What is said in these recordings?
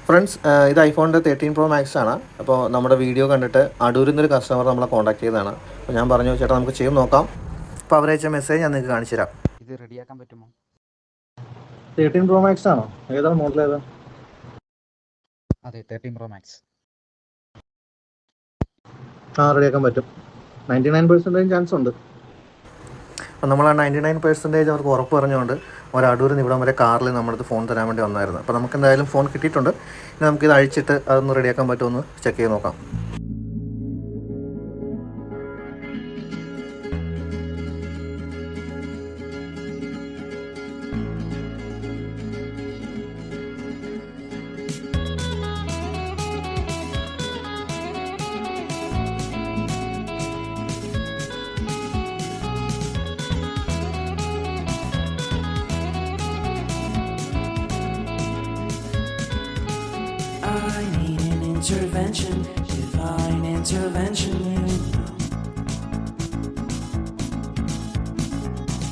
Friends, ഇത് ഐഫോണിൻ്റെ 13 Pro Max ആണ്. അപ്പോൾ നമ്മുടെ വീഡിയോ കണ്ടിട്ട് അടൂരിൽ നിന്നൊരു കസ്റ്റമർ നമ്മളെ കോൺടാക്ട് ചെയ്തതാണ്. അപ്പോൾ ഞാൻ പറഞ്ഞു, ചേട്ടാ നമുക്ക് ചെയ്ത് നോക്കാം. അപ്പോൾ അവരയച്ച മെസ്സേജ് ഞാൻ നിങ്ങൾക്ക് കാണിച്ചു തരാം. ഇത് റെഡിയാക്കാൻ പറ്റുമോ? 13 Pro Max ആണോ? ഏതാണ് മോഡൽ? ഏതാ? അതെ, 13 Pro Max. റെഡിയാക്കാൻ പറ്റും. 99% ചാൻസ് ഉണ്ട്. അപ്പോൾ നമ്മൾ ആ 99% അവർക്ക് ഉറപ്പ് പറഞ്ഞുകൊണ്ട് ഒരു അടൂരിൽ നിന്ന് ഇവിടം വരെ കാറിൽ നമ്മുടെ ഫോൺ തരാൻ വേണ്ടി വന്നായിരുന്നു. അപ്പോൾ നമുക്ക് എന്തായാലും ഫോൺ കിട്ടിയിട്ടുണ്ട്. ഇനി നമുക്കിത് അഴിച്ചിട്ട് അതൊന്ന് റെഡിയാക്കാൻ പറ്റുമെന്ന് ചെക്ക് ചെയ്ത് നോക്കാം. I need an intervention, divine intervention.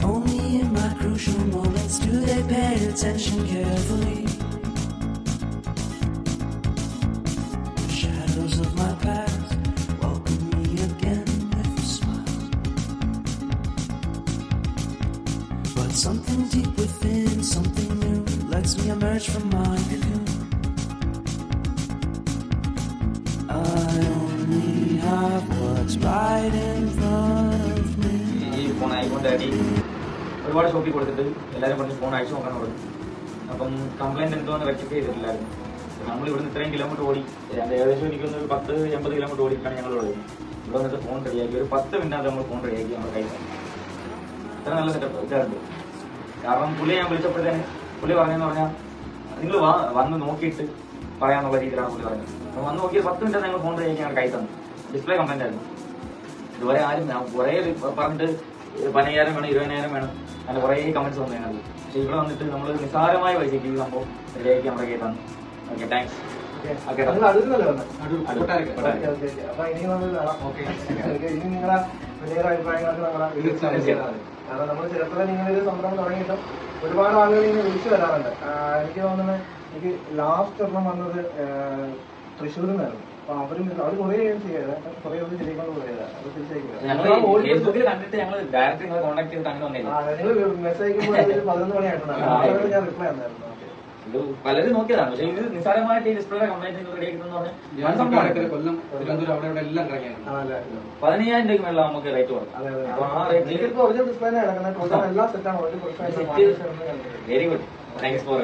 Only in my crucial moments do they pay attention carefully. The shadows of my past welcome me again with a smile. But something deep within, something new, lets me emerge from my cocoon. I only have what's right in front of me. ഈ phone iPhone 13 ഒരുപാട് ഷോപ്പിൽ കൊടുത്തിട്ട് എല്ലാവരും പറഞ്ഞ് phone അയച്ചു നോക്കാൻ പറഞ്ഞു. അപ്പം കംപ്ലൈൻറ്റ് എന്തോന്ന് റെക്ടിഫൈ ചെയ്തിട്ടില്ലായിരുന്നു. നമ്മൾ ഇവിടുന്ന് ഇത്രയും കിലോമീറ്റർ ഓടി, ഏകദേശം എനിക്കൊന്ന് 10-80 കിലോമീറ്റർ ഓടിയിട്ടാണ് ഞങ്ങൾ ഓടുന്നത്. ഇവിടെ വന്നിട്ട് ഫോൺ റെഡിയാക്കി ഒരു 10 മിനിറ്റ് നമ്മൾ ഫോൺ റെഡിയാക്കി നമ്മുടെ കയ്യിൽ. ഇത്ര നല്ല സെറ്റപ്പ് ഇതായിരുന്നു. കാരണം പുള്ളിയെ ഞാൻ വിളിച്ചപ്പോഴത്തേന് പുള്ളി പറഞ്ഞെന്ന് പറഞ്ഞാൽ നിങ്ങൾ വന്ന് നോക്കിയിട്ട് പറയാന്നുള്ള രീതിയിലാണ് പുള്ളി പറഞ്ഞത്. അപ്പോൾ വന്ന് നോക്കിയ 10 മിനിറ്റ് ഞങ്ങൾ ഫോൺ റെഡിയാക്കി ഞങ്ങൾ കൈ തന്നു. ഡിസ്പ്ലേ കംപ്ലൈന്റ് ആയിരുന്നു. ഇതുവരെ ആരും കുറേ പറഞ്ഞിട്ട് 15,000 വേണം, 20,000 വേണം, അങ്ങനെ കുറേ കമന്റ്സ് വന്നു ഞങ്ങൾക്ക്. പക്ഷെ ഇവിടെ വന്നിട്ട് നമ്മൾ നിസ്സാരമായ പൈസയ്ക്ക് ഈ സംഭവം റെഡിയാക്കി നമ്മുടെ കൈ തന്നു. Okay, thanks. ഇനി നിങ്ങളെ വലിയ അഭിപ്രായങ്ങൾക്ക് കാരണം നമ്മൾ ചെറുപ്പത്തിൽ ഇങ്ങനെ ഒരു സംരംഭം തുടങ്ങിയിട്ടും ഒരുപാട് ആളുകൾ ഇങ്ങനെ വിളിച്ചു വരാറുണ്ട്. എനിക്ക് തോന്നുന്നത് എനിക്ക് ലാസ്റ്റ് ഒരെണ്ണം വന്നത് തൃശ്ശൂരിൽ നിന്നായിരുന്നു. അപ്പൊ അവർ കുറേ ചെയ്യാറ്, കുറേ ശരിക്കും നിങ്ങൾ മെസ്സേജ് അയക്കുമ്പോൾ 11 മണിയായിട്ടുണ്ട്. ഞാൻ റിപ്ലൈ തന്നായിരുന്നു. പലരും നോക്കിയതാണ്. പക്ഷേ ഇത് നിസ്സാരമായിട്ട് ഈ ഡിസ്പ്ലേ കംപ്ലൈന്റ് റെഡിയാക്കുന്ന 15,000 രൂപയ്ക്ക് മേളിൽ നമുക്ക് റേറ്റ് കൊടുക്കും. ഡിസ്പ്ലേ എല്ലാം സെറ്റാണ്. Very good, thanks for